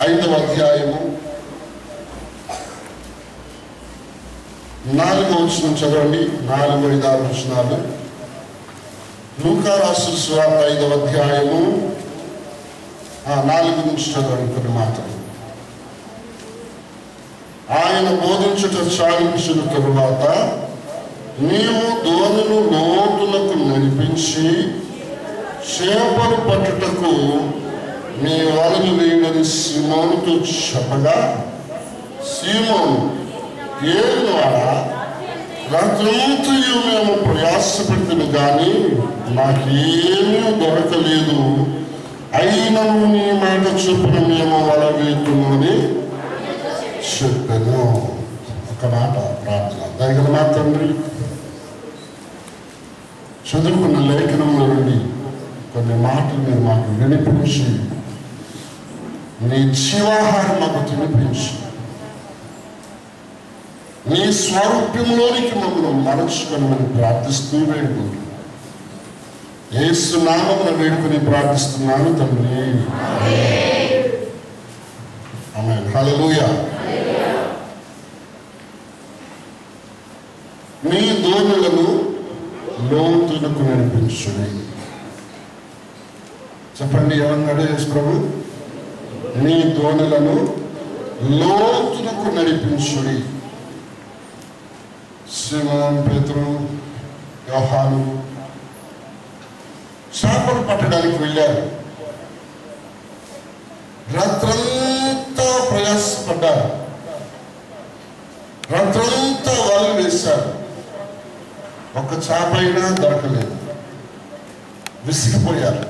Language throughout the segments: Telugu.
5వ అధ్యాయము 4వ వచనం చదవండి. 4, 5, 6 వచనాలు. లూకా రాసిన సువార్త 5వ అధ్యాయము 4 నుంచి చదవండి కొన్ని మాటలు. ఆయన బోధించుట సాగించిన తరువాత నీవు దోణిను లోతులకు నడిపించి చేపలు పట్టుటకు నీ వలను వేయడని సీమోనుతో చెప్పగా, సీమోను ఏలినవాడా, రాత్రంతయు మేము ప్రయాసపడుతుంది కానీ నాకేమీ దొరకలేదు, అయినను నీ మాట చొప్పున మేము వల వేయుదుమని చెప్పాను. ఒక మాట ప్రార్థన. దయగల మా తండ్రి, చదువుకున్న లేఖనంలో నుండి కొన్ని మాటలు మీరు మాకు వినిపించి నీ జీవాహారం మాకు తినిపించి నీ స్వరూప్యంలోనికి మమ్మల్ని మరచుకొని ప్రార్థిస్తూ వేడుకుంటున్నాను. యేసు నామమున వేడుకొని ప్రార్థిస్తున్నాను తండ్రి. ఆమేన్. హల్లెలూయా. నీ దోణులను లోతులకు నడిపించుడి. చెప్పండి, ఏమన్నాడు యేసు ప్రభు? నీ దోణులను లోతులకు నడిపించుడి. సీమోను, పేతురు, యోహాను చేపలు పట్టడానికి వెళ్ళారు. రాత్రంతా ప్రయాసపడ్డారు, రాత్రంతా వలలు వేశారు. ఒక్క చేప అయినా దొరకలేదు. విసిగిపోయారు.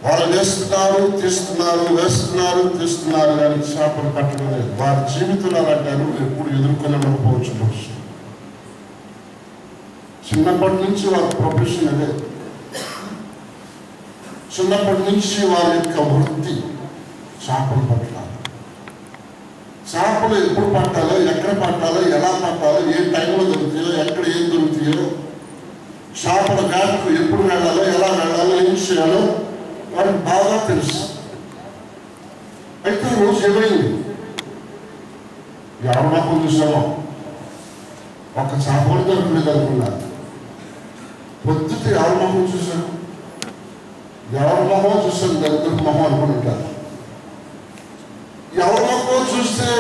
వాళ్ళు వేస్తున్నారు, తీస్తున్నారు, వేస్తున్నారు, తీస్తున్నారు, కానీ చేపలు పట్టడం లేదు. వారి జీవితంలో అంటారు ఎప్పుడు ఎదుర్కొని ఉండకపోవచ్చు. చిన్నప్పటి నుంచి వారి ప్రొఫెషన్ అదే. చిన్నప్పటి నుంచి వారి యొక్క వృత్తి చేపలు పట్టాలి. చేపలు ఎప్పుడు పట్టాలో, ఎక్కడ పట్టాలో, ఎలా పట్టాలో, ఏ టైంలో దొరుకుతాయో, ఎక్కడ ఏం దొరుకుతాయో, చేపల వేటకు ఎప్పుడు వెళ్ళాలో, ఎలా వెళ్ళాలో, ఏం చేయాలో వారికి బాగా తెలుసు. అయితే రోజు ఏమైంది? ఎవరి మొహం చూసామో ఒక చేపలు దొరకలేదు అనుకున్నారు. పొద్దుట ఎవరి మొహం చూశాను, ఎవరి మొహం చూసాను, దరిద్ర మొహం అనుకుంటారు. ఎవరి మొహం చూస్తే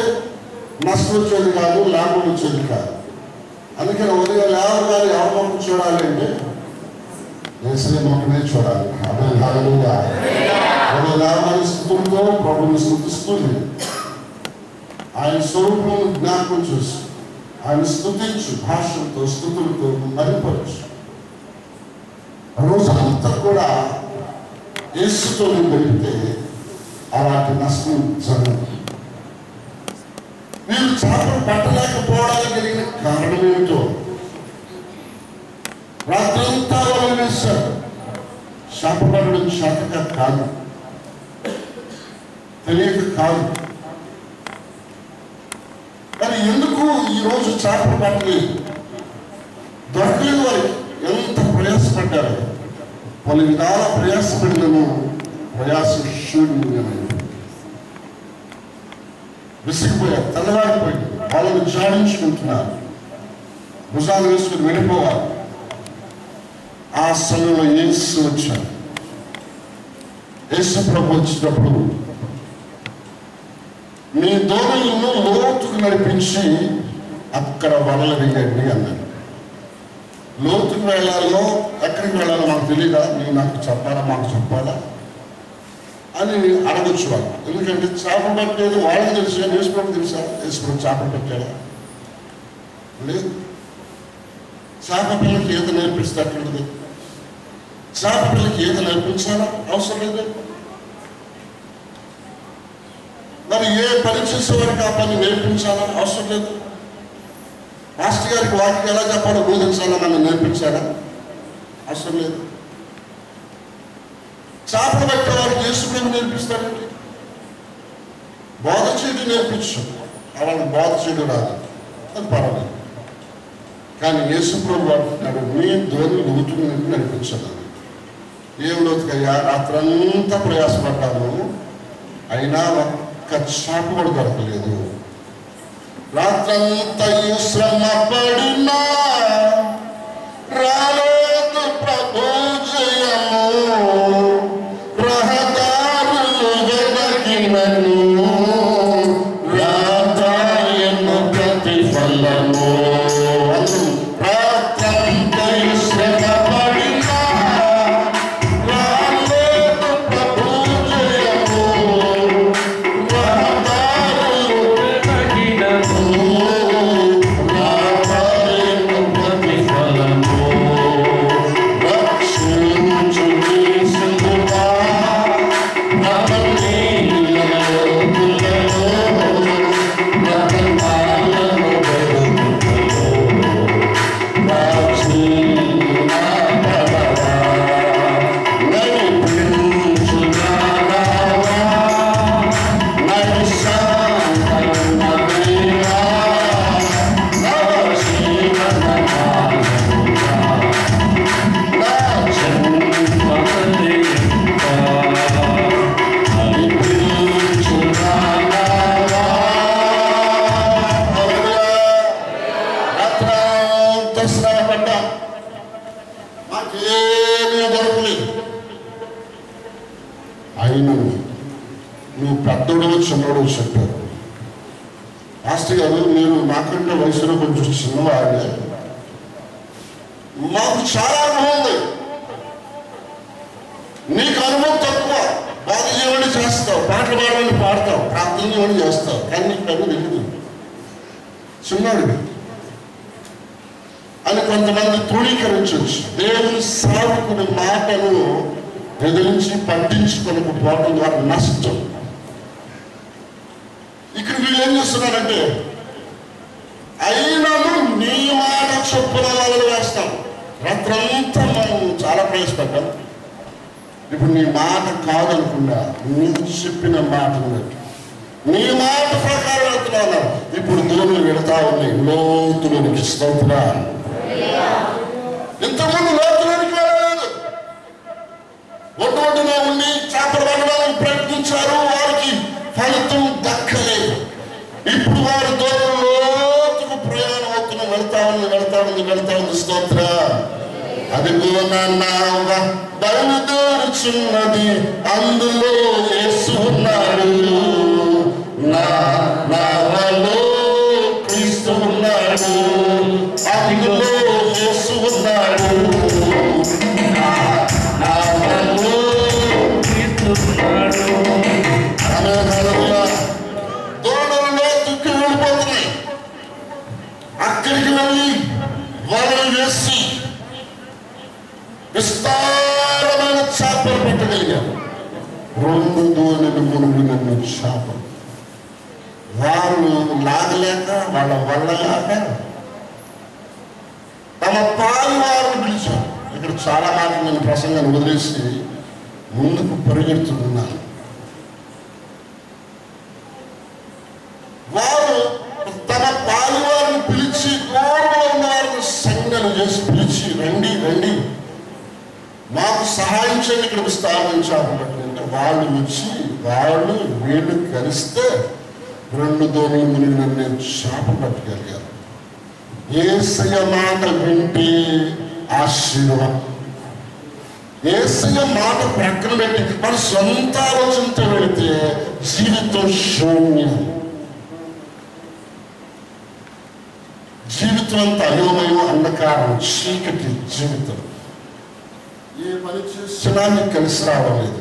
నష్టం వచ్చేది కాదు, లాభం వచ్చేది కాదు. అందుకని ఉదయం లేవగానే ఎవరి మొహం చూడాలి అంటే యేసయ్య మొహమే చూడాలి. లేవగానే స్థుతులతో ప్రభుని స్థుతిస్తుంది. ఆయన స్వరూపం జ్ఞాపకం చూసి ఆయన స్థుతించు, భాషలతో స్థుతులతో మరిపరచు. రోజంతా కూడా యేసుతో గడిపితే అలాంటి నష్టం జరగదు. వీళ్ళు చేపలు పట్టలేకపోవడానికి కలిగిన కారణం ఏమిటో రాత్రంతా వలలు వేశారు. చేప పట్టడం శాఖగా కాదు, తెలియక కాదు. మరి ఎందుకు ఈరోజు చేపలు పట్టలేదు? దొరకలేదు. వారికి ఎంత ప్రయాసపడ్డారు. పలు విధాల ప్రయాసపడినను ప్రయాసశూన్యమైంది. విసిగిపోయారు, తెల్లవారిపోయింది. వాళ్ళని జాడించుకుంటున్నారు, భుజాలు వేసుకుని వెళ్ళిపోవాలి. ఆ సమయంలో యేసు వచ్చారు. యేసు ప్రభు వచ్చినప్పుడు మీ దోణులను లోతుకు నడిపించి అక్కడ వలలు వేయండి అన్నాడు. లోతుకు వెళ్ళాలో ఎక్కడికి వెళ్ళాలో మాకు తెలియదా, మీరు నాకు చెప్పాలా, మాకు చెప్పాలా అని అడగొచ్చు వాళ్ళు. ఎందుకంటే చేపలు పట్టేది వాళ్ళకి తెలుసు, యేసు ప్రభు తెలుసా? యేసు ప్రభు చేపలు పట్టాడా? లేదు. చేప పిల్లలకి ఈత నేర్పిస్తే అక్కడిది. చేప పిల్లలకి ఈత నేర్పించాలా? అవసరం లేదు. మరి ఏ పని చేసేవారికి ఆ పని నేర్పించాలా? అవసరం లేదు. మాస్టర్ గారికి వాక్యం ఎలా చెప్పాలో బోధించాలో నన్ను నేర్పించాడా? అవసరం లేదు. చేపలు పట్టేవారికి యేసు ప్రభు నేర్పిస్తాడండి. బోధ చేయడం నేర్పించు, వాళ్ళకి బోధ చేయడం రాదు, అది పర్వాలేదు. కానీ యేసు ప్రభు అంటున్నాడు, మీ దోణి లోతుకు నడిపించదు. ఏం లోతుకయ్యా? రాత్రంతా ప్రయాసపడ్డాను, అయినా ఒక్క చాప కూడా దొరకలేదు. రాత్రంతా శ్రమ పడినా రాలేదు ప్రభు జయము, రహదారులు వెదకినను రాదాయను ప్రతిఫలము. రాత్రంతా శ్రమ పడినా రాలేదు ప్రభు జయము, రహదారులు వెదకినను రాదాయను ప్రతిఫలము. రక్షించు యేసువా నన్ను మాకేమీ దొరకలేదు. అయినా నువ్వు పెద్దోడు చిన్నోడు చెప్పారు. మాస్టర్ గారు మీరు నాకంటే వయసులో కొంచెం చిన్నవాడే, మాకు చాలా అనుభవం ఉంది, నీకు అనుభవం తక్కువ. బాధ చేయమని చేస్తావు, పాటలు పాడమని పాడతావు, ప్రార్థన చేయమని చేస్తావు, కానీ నీకు పని తెలియదు, చిన్నాడు అని కొంతమంది తృణీకరించవచ్చు. దేవుని సేవకుని మాటను బెదిరించి పట్టించుకోకపోవడం ద్వారా నష్టం. ఇక్కడ వీళ్ళు ఏం చేస్తున్నారంటే అయినను నీ మాట చొప్పున వాళ్ళు వేస్తాం. రాత్రంతా మనం చాలా ప్రయాసపడ్డాం. ఇప్పుడు నీ మాట కాదనుకున్నా నీకు చెప్పిన మాట నీ మాట ప్రకారం వెళ్తున్నాను. ఇప్పుడు దూరం వెళతా ఉన్నాయి లోతులోనికి. స్తోత్రం. ఇంతకుముందు లోతులోనికి వెళ్ళలేదు, ఒడ్డునే ఉండి చేపలు పట్టడానికి ప్రయత్నించారు, వారికి ఫలితం దక్కలేదు. ఇప్పుడు వారు దూరం లోతుకు ప్రయాణం అవుతున్న వెళ్తా ఉంది. స్తోత్రం. అదిగో నా బయలుదేరుచున్నది, అందులో యేసు ఉన్నాడు, నా నావలో క్రీస్తు ఉన్నాడు, అందులో యేసు ఉన్నాడు, నావలో క్రీస్తు ఉన్నాడు. దూరంలో దుక్కి వెళ్ళిపోతున్నాయి. అక్కడికి వెళ్ళి వలలు వేసి విస్తారమైన చేపలు పట్టగలిగారు. 2 దోణులు మునిగిన చేపలు. వారు లాగలేక వాళ్ళ వల్లగాక తమ పాలు వారిని పిలిచారు. ఇక్కడ చాలా మాటలు నేను ప్రసంగాన్ని వదిలేసి ముందుకు పరిగెడుతున్నాను. వారు తమ పాలు వారిని పిలిచి దూరంలో ఉన్న వారిని సంజ్ఞలు చేసి పిలిచి రండి రండి మాకు సహాయం చేయండి, ఇక్కడ స్థాపించాలంటే వాళ్ళు వచ్చి వాళ్ళు వీళ్ళు కలిస్తే 2 దోణులు మునిగిన చేప పట్టుకెళ్ళారు. యేసయ్య మాట వింటే ఆశీర్వాదం. యేసయ్య మాట ప్రక్కన పెట్టి మన సొంత ఆలోచనతో వెళితే జీవితం శూన్యం. జీవితం అంతా అయోమయం, అంధకారం, చీకటి జీవితం. ఏ పని చేసినా నీకు కలిసి రావడం లేదు,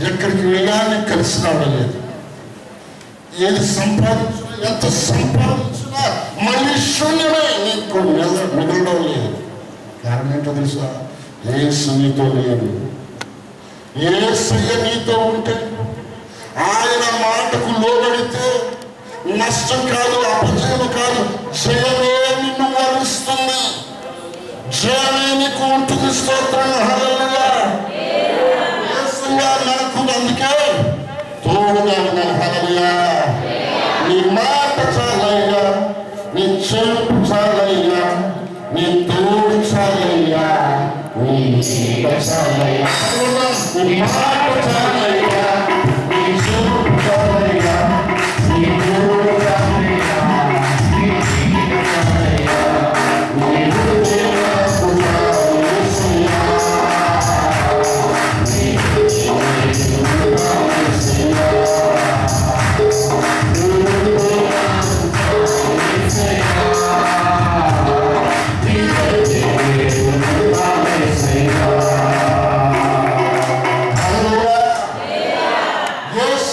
ఎక్కడికి వెళ్ళా నీకు కలిసి రావడం లేదు. ఏది సంపాదించినా ఎంత సంపాదించినా మళ్ళీ శూన్యమే, నీకు మిగలడం లేదు. కారణం ఏంటో తెలుసా? యేసు నీతో లేదు. యేసయ్య నీతో ఉంటే, ఆయన మాటకు లోబడితే నష్టం కాదు, అపజయం కాదు, జయమే నిన్ను వరిస్తుంది, జయమే నీకు ఉంటుంది. స్తోత్రం. హల్లెలూయా. యేసయ్య నాకు అందుకే తోడుగా ఉన్నాను. హల్లెలూయా. నీ మాట చాలయ్యా, నీ చెంపు చాలయ్యా, నీ తోడు చాలయ్యా, నీ చాలయ్యా, నీ మాట చాలయ్యా, నీ చెంపు చాలయ్యా.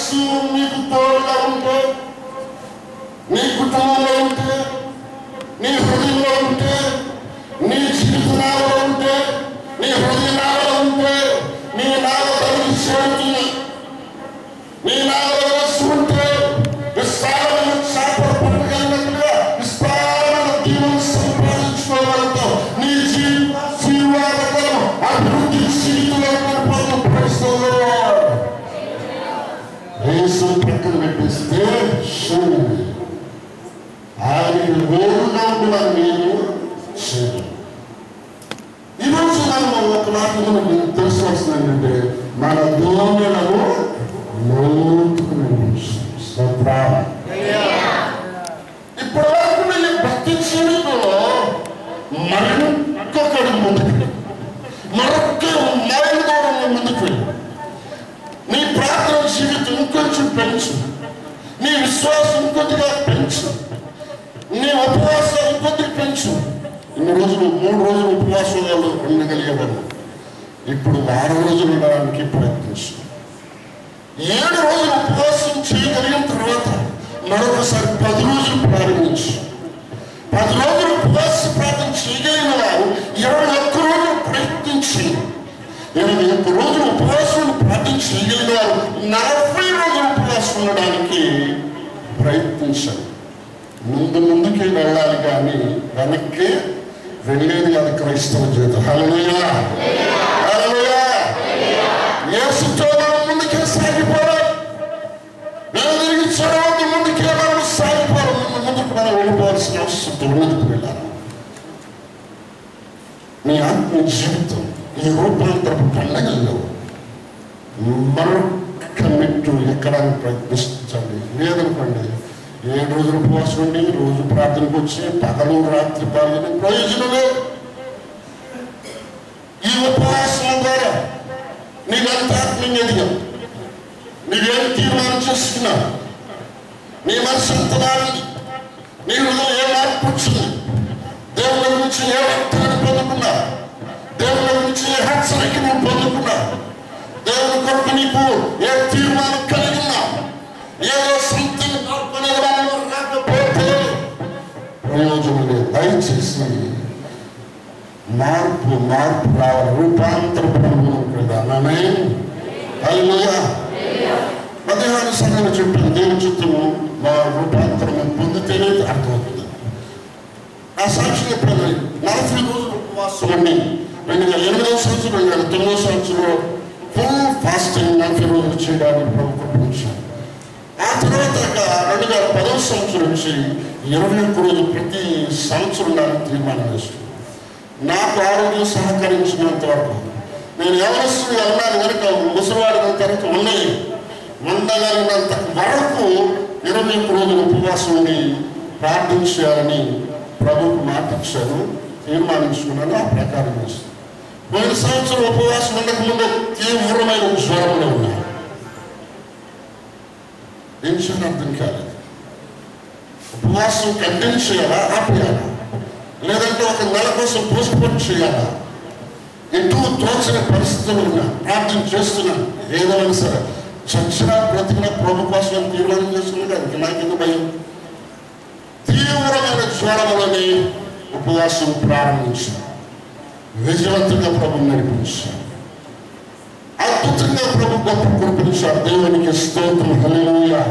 యేసు నీకు తోడుగా ఉంటే, నీ కుటుంబంలో ఉంటే, నీ హృదయంలో ఉంటే, నీ జీవితంలో ఉంటే, నీ హృదయంలో ఉంటే, నీ నాలుగు చేరుతుంది. నీ నాలుగు యేసు ఉంటే విస్తారమైన చేపలు పట్టగలిగినట్లుగా విస్తారమైన దీవులు సంపాదించుకోగలుగుతావు. నీ జీవితం అభివృద్ధి స్థితిలో యేసు ప్రక్కన పెట్టేస్తే ఆయన వేరుగా కూడా నేను చేయను. ఈరోజు మనం ఒక మాట మనకు తెలుసుకోవాల్సింది ఏంటంటే, మన దోమలను ఇప్పుడు వరకు నీ భక్తి జీవితంలో మరొకటి ముందుకు, మరొక మైలు దూరంలో ముందుకు వెళ్ళి నీ ప్రార్థన జీవితం ఇంకొంచెం పెంచు, నీ విశ్వాసం ఇంకొద్దిగా పెంచు, నీ ఉపవాసం ఇంకొద్దిగా పెంచు. ఇన్ని రోజులు 3 రోజులు ఉపవాసాలు ఉండగలిగేవాళ్ళు, ఇప్పుడు 6 రోజులు ఉండడానికి ప్రయత్నించు. 7 రోజులు ఉపవాసం చేయగలిగిన తర్వాత మరొకసారి 10 రోజులు ప్రారంభించు. 10 రోజులు ఉపవాస ప్రార్థన చేయగలిగిన వారు 21 రోజులు ప్రయత్నించి 21 రోజులు ఉపవాసం ప్రార్థన చేయగలిగిన వారు 40 రోజులు ఉపవాసం ఉండడానికి ప్రయత్నించారు. ముందుకే వెళ్ళాలి కానీ వెనక్కి వెళ్ళేది అది క్రైస్తవ జీవితం. హల్లెలూయా, హల్లెలూయా. యేసుతో మనం ముందుకే సాగిపోవాలి. దేవుడికి చదవద్దు, ముందుకే మనం సాగిపోవాలి. ముందుకు మనం వెళ్ళిపోవాల్సిన అవసరం ముందుకు వెళ్ళాలి. మీ ఆత్మ జీవితం ఈ రూపాంతరపు పండగల్లో మరొక మెట్టు ఎక్కడానికి ప్రయత్నించండి. లేదనుకోండి 7 రోజులు ఉపవాసం ఉండి రోజు ప్రార్థనకు వచ్చి పగలు రాత్రి పాల్గొనే ప్రయోజనం లేదు. ఈ ఉపవాసం ద్వారా నీవెంత ఆత్మీయంగా ఎదిగావు, నీవేం తీర్మానం చేసుకున్నావు, నీ మనసు ఎంత మారింది, నీ హృదయం ఏ మార్పు వచ్చింది, దేవుళ్ళ గురించి ఏ వాగ్దానం పొందుకున్నావు, దేవుళ్ళ గురించి ఏ హెచ్చరిక నువ్వు పొందుకున్నావు, దేవుని కొరకు నీకు ఏ తీర్మానం కలిగి ఉన్నావు. ఏదో సంథింగ్ రాకపోతే ప్రయోజనం లేదు. దయచేసి మార్పు రావాలి, రూపాంతరపడాలి. హల్లెలూయా. మధ్యాహ్న సమయంలో చెప్పిన దేవుని చిత్తము మా రూపాంతరం పొందితేనే అర్థమవుతుంది. ఆ సాక్షి చెప్పాను 40 రోజులు ఉపవాసం ఉండి 2008వ సంవత్సరం 2009వ సంవత్సరంలో ఫుల్ ఫాస్టింగ్ 40 రోజులు చేయడానికి ప్రభుత్వం. ఆ తర్వాత 2010వ సంవత్సరం నుంచి 21 రోజులు ప్రతి సంవత్సరం నాకు తీర్మానం చేస్తుంది. నాకు ఆరోగ్యం సహకరించినంత వరకు నేను ఎవరిస్తూ అన్నాను కనుక ముసలివాడిన తర్వాత ఉండగలిగినంత వరకు 21 రోజులు ఉపవాసం ఉండి ప్రార్థన చేయాలని ప్రభుకు మాట ఇచ్చాను, తీర్మానించుకున్నాను. ఆ ప్రకారం చేస్తాను. పోయిన సంవత్సరం ఉపవాసం ఉండకముందు తీవ్రమైన జ్వరంలో ఉన్నాను. ఏం చేయాలి అర్థం కాలేదు. ఉపవాసం కంటిన్యూ చేయాలా, ఆపేయాలా, లేదంటే ఒక నెల కోసం పోస్ట్పోన్ చేయాలా, ఎటు తోచని పరిస్థితులు ఉన్నా ప్రార్థన చేస్తున్నాను. ఏదైనా సరే చచ్చిన బ్రతికిన ప్రభు కోసం తీర్మానం చేస్తున్నాడు. అది నాకెందుకు భయం? తీవ్రమైన జ్వరంలోనే ఉపవాసం ప్రారంభించాను. విజయవంతంగా ప్రభు నడిపించాను. అద్భుతంగా ప్రభు గొప్ప కురిపించాడు. దేవునికి స్తోత్రం. హల్లెలూయా.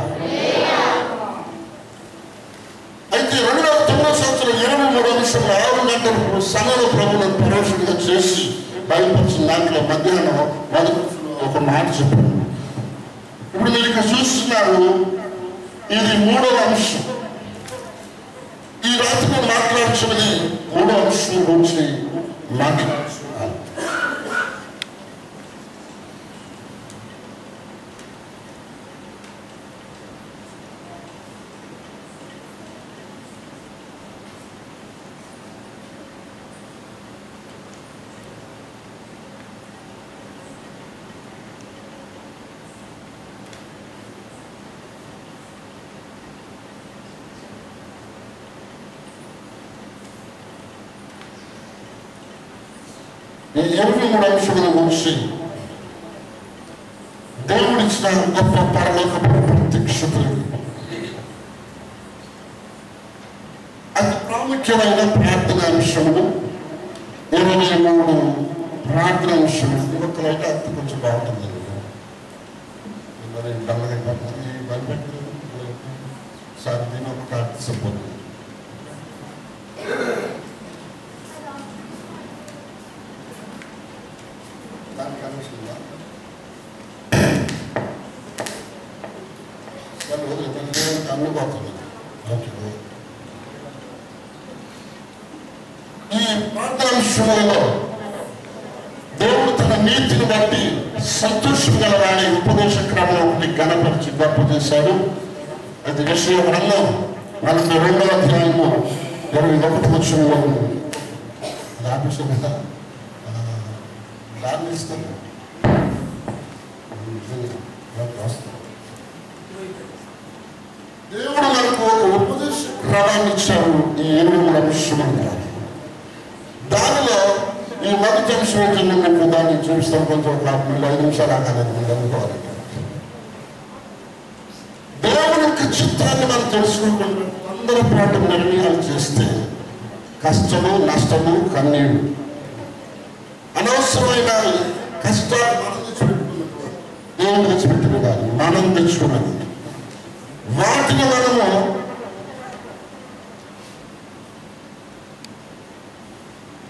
అయితే 2009వ సంవత్సరం 23వ నిమిషంలో 6 గంటల సమయంలో ప్రభు నన్ను పరోక్షంగా చేసి బయలుపరిచిన దాంట్లో మధ్యాహ్నం మొదటి ఒక మాట చెప్పాను. ఇప్పుడు మీరు ఇక్కడ చూస్తున్నారు, ఇది 3వ అంశం. ఈ రాత్రి నేను మాట్లాడుతున్నది 3వ అంశం గురించి మాట్లాడుతున్నాను. ఈ 23 అంశాల గురించి దేవుడి ఇచ్చిన గొప్ప పరలోకపు ప్రత్యక్షతలు. అతి ప్రాముఖ్యమైన ప్రార్థన అంశములు 23 ప్రార్థన అంశములు. ఒక్కరైతే అంత కొంచెం బాగుంటుంది. మరి సార్ దీని ఒక ప్రార్థన సరిపోతుంది. దానికి అనుసరిగా అందుబాటులో ఈ ప్రార్థనాంశంలో దేవుడు తన నీతిని బట్టి సంతోషం గలవాని ఉపదేశ క్రమం ఒకటి గణపరిచి గొప్ప చేశాడు. అది విషయ గ్రంథం 42వ అధ్యాయము 21వ వచనంలో ఆఫీసు కదా దాన్ని ఇస్తాను. దేవుడు మనకు ఒక ఉపదేశ క్రమాన్ని ఇచ్చాడు. ఈ 8 అంశములు. దానిలో ఈ మొదటి అంశం ఏంటంటే మీకు దాన్ని చూపిస్తాను. కొంచెం ఒక 5 నిమిషాలు ఆగాలని మీరు అనుకోవాలి. దేవుని యొక్క చిత్రాన్ని మనం తెలుసుకోకుండా అందరి పాటు నిర్ణయాలు చేస్తే కష్టము, నష్టము, కన్నీరు, అనవసరమైన కష్టాలు మనం తెచ్చిపెట్టుకున్నట్టు దేవుడు తెచ్చిపెట్టిన కానీ మనం తెచ్చుకున్నది వాటిని మనము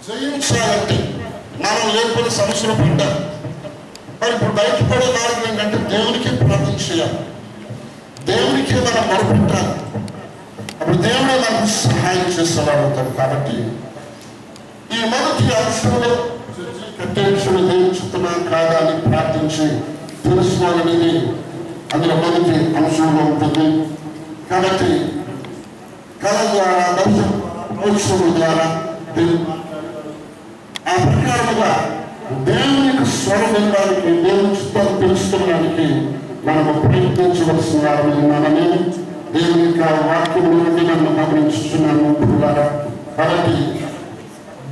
జయించాలంటే మనం లేకపోతే సమస్యలు పడ్డాం. మరి ఇప్పుడు బయటపడే మార్గం ఏంటంటే దేవునికి ప్రార్థన చేయాలి, దేవునికి మనం మొరపెట్టాలి. అప్పుడు దేవుడే మనకు సహాయం చేసేవాడు అవుతాడు. కాబట్టి ఈ మొదటి అంశంలో కట్టే విషయంలో దేవుని చిత్తమా కాదా అని ప్రార్థించి తెలుసుకోవాలనేది అందులో మొదటి అంశంలో ఉంటుంది. కాబట్టి కళ ద్వారా, దర్శనం ద్వారా ఆ ప్రకారముగా దేవుని యొక్క స్వరం వినడానికి, దేవుని చిత్తాన్ని తెలుసుకోవడానికి మనము ప్రయత్నించవలసిన వారిని మనమే దేవుని యొక్క వాక్యం నుండి మనం గమనించుతున్నాము. కాబట్టి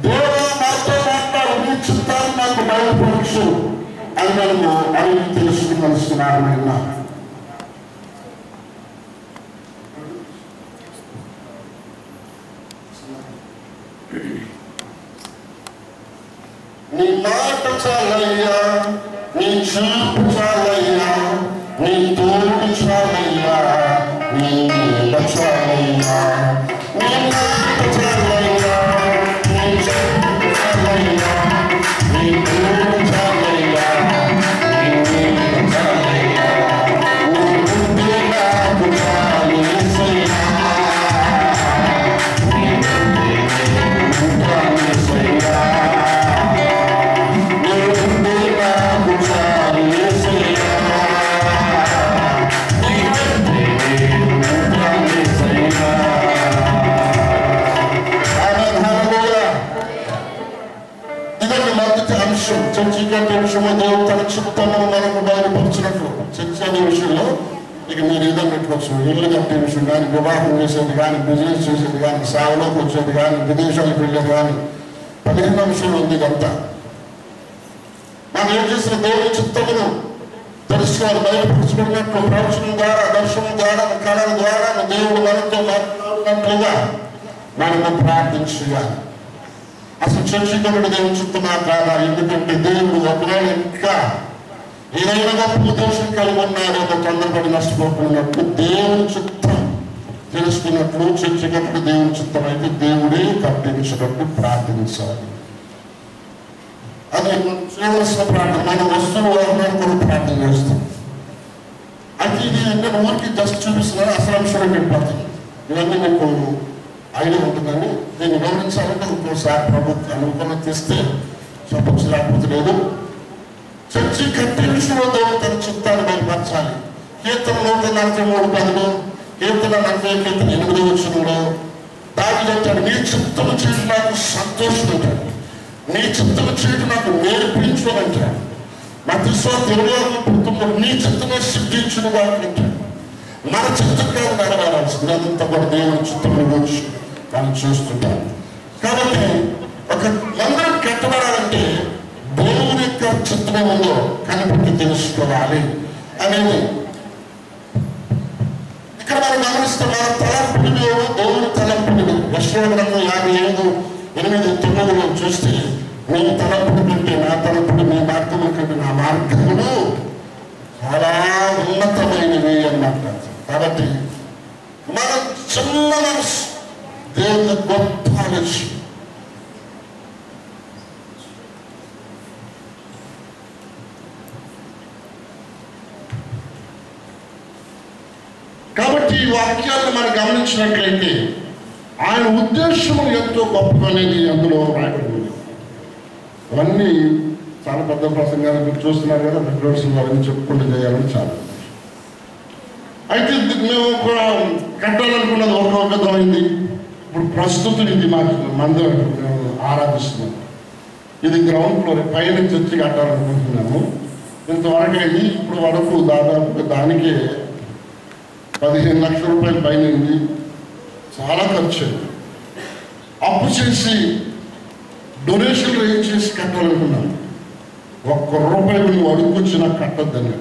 దేవుడు మాతో మాట్లాడు, నీ చిత్తాన్ని నాకు బయలుపరచు అని మనము అడిగి తెలుసుకోవలసిన వారమైనా నీ మాట చాలయ్యా, నీ చూపు చాలయ్యా, నీ తోడు చాలయ్యా, నీ నీడ చాలయ్యా, నీ మాట చాలయ్యా, నీ చూపు చాలయ్యా, నీ తోడు చాలయ్యా, నీ నీడ చాలయ్యా, నీ బుద్ధి నాకు చాలు యేసయ్యా, నీ బుద్ధి నాకు యేసయ్యా. చర్చికంటే విషయంలో దేవుడు తన చిత్తమును మనకు బయలుపరిచినట్లు చర్చ అనే విషయంలో ఇక మీరు ఏదో పెట్టుకోవచ్చు. ఇల్లు కట్టే విషయం కానీ, వివాహం చేసేది కానీ, బిజినెస్ చేసేది కానీ, సేవలోకి వచ్చేది కానీ, విదేశాలకు వెళ్ళేది కానీ 15 అంశాలు ఉంది. ఇదంతా మనం ఏం చేసిన దేవుని చిత్తమును తెలుసుకోవాలి. బయలుపరుచుకున్నట్లు ప్రవచనం ద్వారా, దర్శనం ద్వారా, కళల ద్వారా దేవుడు మనతో మాట్లాడినట్లుగా మనము ప్రార్థించాలి. అసలు చర్చికుడు దేవుని చిత్తమా కాదా? ఎందుకంటే దేవుడు ఒకవేళ ఇంకా ఏదైనా గొప్ప ఉద్దేశం కలిగి ఉన్నాడో తొందరపడి నష్టపోకున్నట్లు దేవుని చిత్తం తెలుసుకున్నట్లు చర్చికుడు దేవుని చిత్తం అయితే దేవుడే కట్టించినట్టు ప్రార్థించాలి. అది చేయవలసిన ప్రార్థన. మనం వస్తువు వాహనాన్ని కూడా ప్రార్థన చేస్తాం. అది ఇది నేను ఊరికి జస్ట్ చూపిస్తున్నాను. అసలు అంశాలు వెళ్ళిపోతాయి. ఇవన్నీ మీకు ఐడియా ఉంటుందని దీన్ని గమనించాలంటే ఇంకోసారి ప్రభుత్వం అనుకున్న తెస్తే చెప్పచ్చు, లేకపోతే లేదు. చర్చి కట్టే విషయంలో దేవుడు తన చిత్తాన్ని బయలుపరచాలి. కీర్తన 143:10, కీర్తన 40:8 వచనంలో దావీదు అంటాడు, నీ చిత్తము చేయడం నాకు సంతోషం అంటాడు, నీ చిత్తము చేయడం నాకు నేర్పించు అంటాడు. మత్తయి 26:19 నీ చిత్తమే సిద్ధించును గాక అంటాడు. మన చిత్తం కాదు నెరవేరాల్సింది, అదంతా కూడా దేవుని చిత్తం గురించి మనం చూస్తుంటాం. కాబట్టి ఒక మందిరం కట్టబడాలంటే దేవుని యొక్క చిత్రం ఉందో కనిపెట్టి తెలుసుకోవాలి. అనేది. ఇక్కడ మనం గమనిస్తే మన తలంపులు లేవు, దేవుని తలంపులు. యెషయా 58:8-9 చూస్తే నీ తలంపుడు కంటే నా తలంపుడు, నీ మార్గముల కంటే నా మార్గములు చాలా ఉన్నతమైనవి అన్నమాట. కాబట్టి మన చిన్న మనసు దేవుని గొప్ప ఆలోచన. కాబట్టి ఈ వాక్యాలను మనం గమనించినట్లయితే ఆయన ఉద్దేశము ఎంతో గొప్పదనేది అందులో రాయబడింది. అవన్నీ చాలా పెద్ద ప్రసంగాలు మీరు చూస్తున్నారు కదా, ప్రిపరేషన్ అవన్నీ చెప్పుకుంటూ చేయాలని చాలా. అయితే మేము కట్టాలనుకున్నది ఒక విధమైంది. ఇప్పుడు ప్రస్తుతం ఇది మాకు మందిరం మేము ఆరాధిస్తున్నాం. ఇది గ్రౌండ్ ఫ్లోర్, పైన చర్చి కట్టాలనుకుంటున్నాము. ఇంతవరకు అయింది. ఇప్పుడు వరకు దాదాపు దానికే 15 లక్షల రూపాయలు పైన చాలా ఖర్చు అయింది. అప్పు చేసి డొనేషన్లు ఏం చేసి కట్టాలనుకున్నాను. ₹1 నువ్వు అడుగుకొచ్చి నాకు కట్టొద్దని,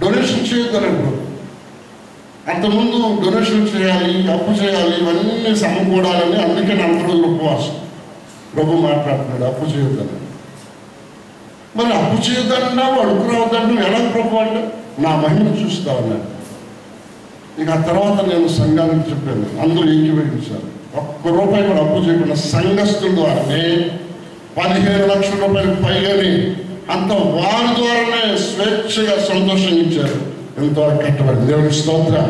డొనేషన్ చేయొద్దనండి. అంతకుముందు డొనేషన్ చేయాలి, అప్పు చేయాలి, ఇవన్నీ సమకూడాలని. అందుకే 40 రోజులు ఉపవాసం. ప్రభు మాట్లాడుతున్నాడు అప్పు చేయొద్దని. మరి అప్పు చేయొద్దన్నావు, అడుగు రావద్దంటే ఎలా ప్రభు అంటే నా మహిమను చూస్తావన్నాడు. ఇక ఆ తర్వాత నేను సంఘానికి చెప్పాను, అందరూ ఏకీభవించారు. ₹1 కూడా అప్పు చేయకుండా సంఘస్థుల ద్వారానే 15 లక్షల రూపాయలకు పైగానే అంత వారి ద్వారానే స్వేచ్ఛగా సంతోషించారు. ఎంతవరకు కట్టబడింది. దేవునికి స్తోత్రం.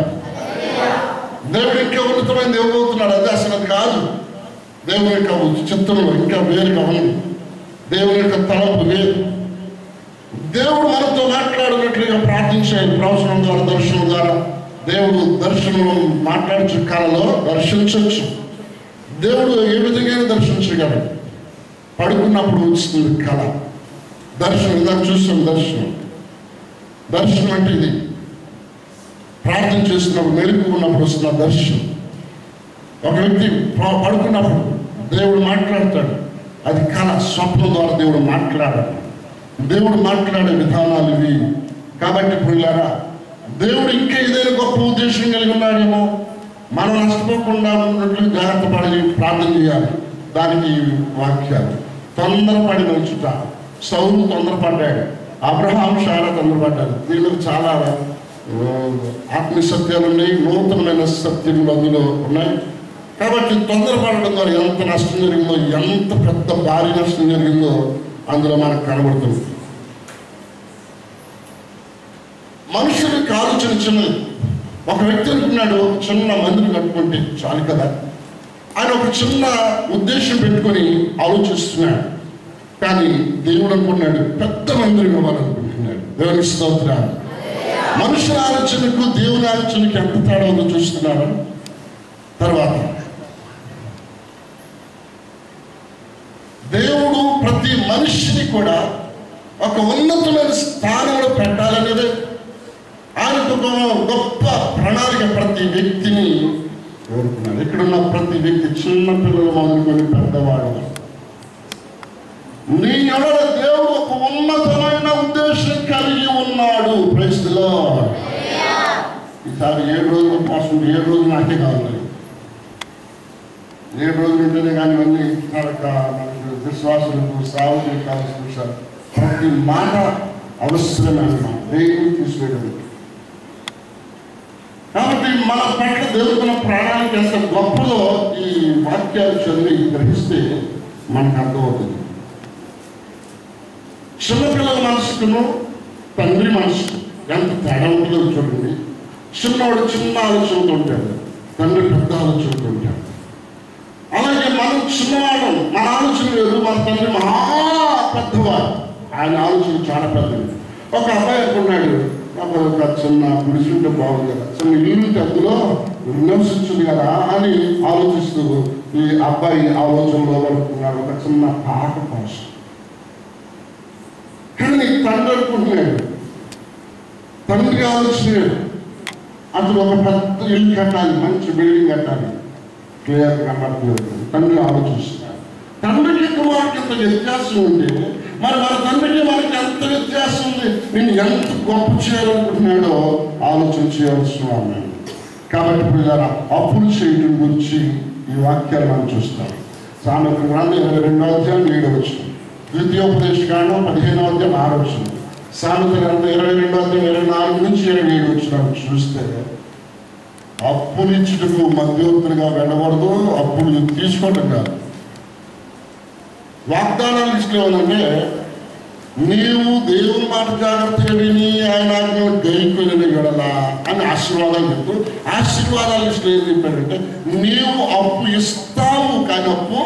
దేవుడు ఇంకా ఉన్నతమైనది ఇవ్వబోతున్నాడు. అదే అసలు అది కాదు. దేవుని యొక్క చిత్తంలో ఇంకా వేరుగా ఉంది. దేవుని యొక్క తలంపు వేరు. దేవుడు మనతో మాట్లాడినట్లుగా ప్రార్థించాడు. ప్రవచనం ద్వారా, దర్శనం ద్వారా. దేవుడు దర్శనంలో మాట్లాడే కాలంలో దర్శించవచ్చు. దేవుడు ఏ విధంగా దర్శించగలడు. పడుకున్నప్పుడు వస్తుంది కళ, దర్శనం. ఇందాక చూస్తాం దర్శనం. దర్శనం అంటే ఇది ప్రార్థన చేస్తున్నప్పుడు, మెలుగు ఉన్నప్పుడు వస్తున్న దర్శనం. ఒక వ్యక్తి పడుకున్నప్పుడు దేవుడు మాట్లాడతాడు. అది కళ, స్వప్నం ద్వారా దేవుడు మాట్లాడాడు. దేవుడు మాట్లాడే విధానాలు ఇవి. కాబట్టి పిల్లారా, దేవుడు ఇంకా ఏదైనా గొప్ప ఉద్దేశం కలిగి ఉన్నాడేమో. మనం నష్టపోకుండా ఉన్నట్లు జాగ్రత్త పడి ప్రార్థన చేయాలి. దానికి వాక్యాలు. తొందరపడి నడుచుట. సౌలు తొందరపడ్డాడు, అబ్రహాం శారా తొందరపడ్డాడు. దీనిలో చాలా ఆత్మీయ సత్యాలు ఉన్నాయి, నూతనమైన సత్యములు అందులో ఉన్నాయి. కాబట్టి తొందరపడడం ద్వారా ఎంత నష్టం జరిగిందో, ఎంత పెద్ద భారీ నష్టం జరిగిందో అందులో మనకు కనబడుతుంది. మనుషులకు ఆలోచన చిన్నది. ఒక వ్యక్తి అనుకున్నాడు చిన్న మందిరం కట్టుకుంటే చాలు కదా. ఆయన ఒక చిన్న ఉద్దేశం పెట్టుకొని ఆలోచిస్తున్నాడు. కానీ దేవుడు అనుకున్నాడు పెద్ద మందిరం ఇవ్వాలనుకుంటున్నాడు. దేవునికి స్తోత్రాలు. మనుషుల ఆలోచనకు దేవుని ఆలోచనకు ఎంత తేడా ఉందో చూస్తున్నారు. తర్వాత దేవుడు ప్రతి మనిషిని కూడా ఒక ఉన్నతమైన స్థానంలో పెట్టాలనేది ఆయనకు ఒక గొప్ప ప్రణాళిక. ప్రతి వ్యక్తిని కోరుకున్నాడు. ఇక్కడున్న ప్రతి వ్యక్తి, చిన్న పిల్లలు మొదలుకొని పెద్దవాడు, నీ ఎడల దేవుడు ఒక ఉన్నతమైన ఉద్దేశం కలిగి ఉన్నాడు. Praise the lord. ఈసారి 7 రోజులు కోసం 7 రోజులు నాకే కావాలి. 7 రోజులు ఉంటేనే కానీ ఇవన్నీ మనకు విశ్వాసులకు, సావులకు కావాల్సిన విషయాలు. ప్రతి మాట అవసరమే అన్నమాట. దేవుని తీసివేయడం. కాబట్టి మన పట్ల దేవుడున్న ప్రాణానికి ఎంత గొప్పలో ఈ వాక్యాలు చదివి గ్రహిస్తే మనకు అర్థమవుతుంది. చిన్నపిల్లల మనసుకును తండ్రి మనసుకు ఎంత తేడా ఉంటుందో చూడండి. చిన్నవాడు చిన్న ఆలోచనతో ఉంటాడు, తండ్రి పెద్ద ఆలోచనతో ఉంటాడు. అలాగే మనం చిన్నవాడు, మన ఆలోచన లేదు, మన తండ్రి మహా పెద్దవాడు, ఆయన ఆలోచన చాలా పెద్దది. ఒక అబ్బాయి అనుకున్నాడు, ఒక చిన్న గుడిసుంటే బాగుంది కదా, చిన్న ఇల్లు అందులో నివసించింది కదా అని ఆలోచిస్తూ ఈ అబ్బాయి ఆలోచనలో పడుతున్నాడు ఒక చిన్న పాట కోసం. కానీ తండ్రి అనుకుంటున్నాడు, తండ్రి ఆలోచన అసలు ఒక పెద్ద ఇల్లు కట్టాలి, మంచి బిల్డింగ్ కట్టాలి, క్లియర్గా కనబడుతుంది. తండ్రి ఆలోచిస్తున్నాడు. తండ్రికి కుమారుడికి ఎంత వ్యత్యాసం ఉంటే మరి మన తండ్రికి మనకి ఎంత వ్యత్యాసం ఉంది, నేను ఎంత గొప్ప చేయాలనుకుంటున్నాడో ఆలోచన చేయాల్సిన వాడిని. కాబట్టి పిల్లరా, అప్పులు చేయడం గురించి ఈ వాక్యాలు మనం చూస్తాం. సామెతల గ్రంథం 22వ అధ్యాయం 7వ వచనం, ద్వితీయోపదేశ కాండం 15వ అధ్యాయం 6వ వచనం, సామెతల గ్రంథం 22వ అధ్యాయం 24 నుంచి 27 వచనాలు చూస్తే అప్పులు ఇచ్చుటకు మధ్యవర్తులుగా వెళ్ళకూడదు, అప్పులు తీసుకోవడం కాదు. వాగ్దానాలు ఇష్టం నీవు దేవుని మాట జాగ్రత్తగా విని ఆయన గైకొని వెళ్ళాలా అని ఆశీర్వాదాలు చెప్తూ, ఆశీర్వాదాలు ఇష్టం ఏం చెప్పాడంటే నీవు అప్పు ఇస్తావు కానీ అప్పు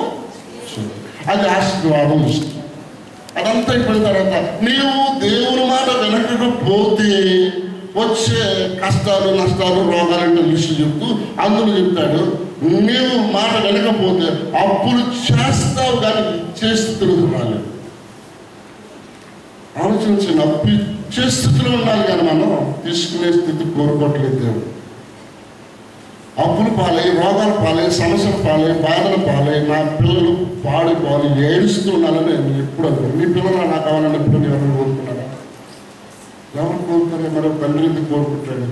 అది ఆశీర్వాదం ఇష్టం. అదంతా అయిపోయిన తర్వాత నీవు దేవుని మాట వినకపోతే వచ్చే కష్టాలు నష్టాలు రోగాలంటే లిస్టు చెప్తూ అందులో చెప్తాడు, నీవు మాట వినకపోతే అప్పులు చేస్తావు కానీ ఇచ్చే స్థితిలో రాలేదు. ఆలోచించండి, అప్పు ఇచ్చే స్థితిలో ఉండాలి కానీ మనం తీసుకునే స్థితి కోరుకోవట్లేదు. దేవుడు అప్పులు పాలై, రోగాలు పాలై, సమస్యలు పాలై, బాధలు పాలై, నా పిల్లలు పాడిపోవాలి ఏడుస్తూ ఉండాలని నేను ఎప్పుడు అనుకోను. మీ పిల్లలు నాకు కావాలని ఎప్పుడు ఎవరైనా కోరుకున్నారా? ఎవరు కోరుకునే మరో తండ్రి ఎందుకు కోరుకుంటాడు?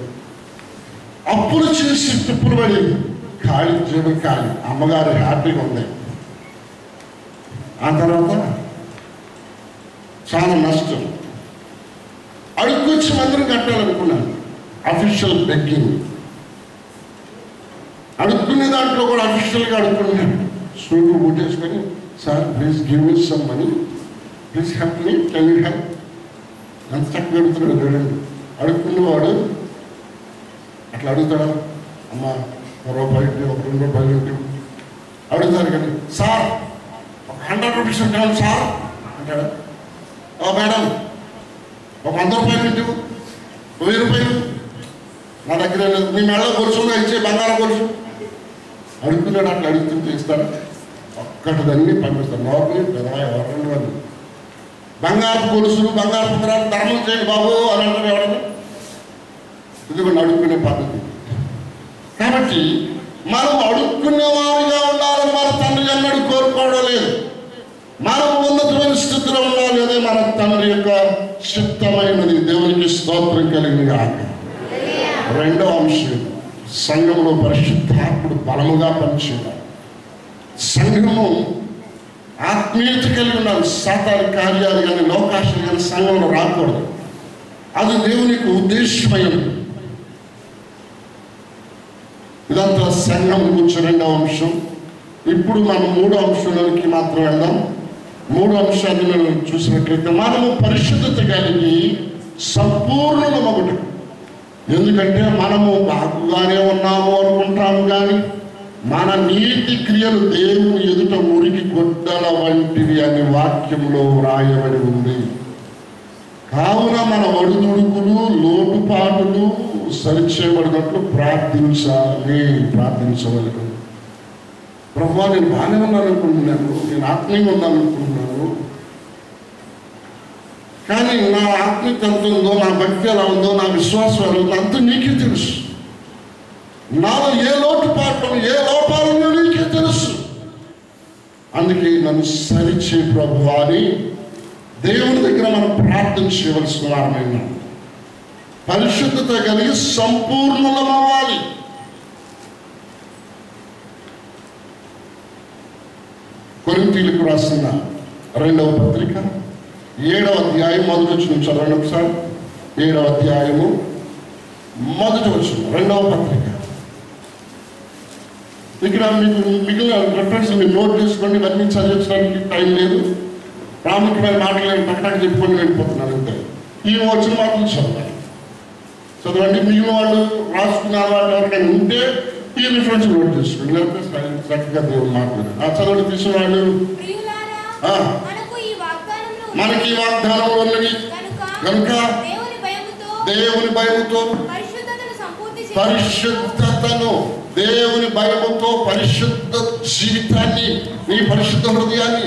అప్పులు చేసి తిప్పులు పడి ఖాళీ చేయడం ఖాళీ, అమ్మగారు హ్యాపీగా ఉంది. ఆ తర్వాత చాలా నష్టం. అడుక్కొచ్చి మందిరం కట్టాలనుకున్నాను, అఫీషియల్ బెగ్గింగ్. అడుక్కునే దాంట్లో కూడా అఫీషియల్గా అడుక్కున్నాను. స్కూల్కి బుట్టేసుకొని, sir please give me some money, please help me, can you help. ఎంత చక్కగా అడుగుతున్నాడు చూడండి. అడుక్కునేవాడు అట్లా అడుగుతాడా? అమ్మ ₹1, ₹2 అడుగుతారు కానీ సార్ 100 రూపీస్ ఉంటాను సార్ అంటాడా? మేడం ₹100 ఇంటి ₹1000 నా దగ్గర లేదు, మీ మెడలో గొలుసుగా ఇచ్చే బంగారం గొలుసు అడుగుతున్నాడు. అట్లా అడుగుతుంటే ఇస్తాడు. ఒక్కటిదన్నీ పంపిస్తాను. నోర్ని పెదవాయి ఎవరండి వాళ్ళు బంగారు గొలుసులు బంగారు పుత్రాలు ధర్మం చేయండి బాబు అని అంటారు ఎవరైనా. ఇదిగోండి అడుక్కునే పద్ధతి. కాబట్టి మనం అడుక్కునేవారిగా ఉండాలని మన తండ్రి అన్నాడు, కోరుకోవడం లేదు. మనం ఉన్నతమైన స్థితిలో ఉండాలి, అదే మన తండ్రి యొక్క చిత్తమైనది. దేవునికి స్తోత్రం కలిగిన కాక. రెండవ అంశం, సంఘంలో పరిశుద్ధాత్ముడు బలముగా పనిచేయాలి. సంఘము ఆత్మీయత కలిగి ఉండాలి. సాతాను కార్యాలు కానీ లోకాశలు కానీ సంఘంలో రాకూడదు. అది దేవునికి ఉద్దేశమైనది. ఇదంతా సంఘం గురించి రెండవ అంశం. ఇప్పుడు మనం మూడో అంశంలోనికి మాత్రం వెళ్దాం. మూడు అంశాలను చూసినట్లయితే మనము పరిశుద్ధత కలిగి సంపూర్ణమగుట. ఎందుకంటే మనము బాగుగానే ఉన్నాము అనుకుంటాము కానీ మన నీతి క్రియలు దేవుని ఎదుట మురికి గొడ్డల వంటివి అని వాక్యంలో వ్రాయబడి ఉంది. కావున మన ఒడిదుడుకులు లోటుపాటులు సరిచేయబడినట్లు ప్రార్థించవలను. ప్రభువా, నేను బాగానే ఉన్నాను అనుకుంటున్నాను, నేను ఆత్మీయంగా ఉన్నాను అనుకుంటున్నాను, కానీ నా ఆత్మీయత ఎంత ఉందో, నా భక్తి ఎలా ఉందో, నా విశ్వాసం ఎలా ఉందో అంతా నీకే తెలుసు. నాలో ఏ లోటుపాట్లు ఏ లోపాలు నీకే తెలుసు. అందుకే నన్ను సరిచే ప్రభువా అని దేవుని దగ్గర మనం ప్రార్థన చేయవలసిన వారమైన పరిశుద్ధత కలిగి సంపూర్ణమవ్వాలి. కొరింథీయులకు రాసిన 2వ పత్రిక 7వ అధ్యాయం 1వ వచనం చదవండి ఒకసారి. 7వ అధ్యాయము 1వ వచనం 2వ పత్రిక. ఇక్కడ మీకు మిగిలిన రెఫరెన్స్ మీరు నోట్ చేసుకోండి. ఇవన్నీ చదివించడానికి టైం లేదు. ప్రాముఖ్యమైన మాటలు పక్కన చెప్పుకొని వెళ్ళిపోతున్నాను అంతే. ఈ వచ్చిన మాటలు చదవండి. మిగిలిన వాళ్ళు రాసుకున్న వాళ్ళు ఎవరికైనా ఉంటే ఈ రిఫరెన్స్ నోట్ చేసుకోండి. లేకపోతే చక్కగా దేవుడు మాట్లాడు. ఆ చదవండి తీసిన వాళ్ళు మనకి ఈ వాగ్దానంలో ఉన్నవి కనుక దేవుని భయముతో పరిశుద్ధతను, దేవుని భయముతో పరిశుద్ధ జీవితాన్ని, నీ పరిశుద్ధ హృదయాన్ని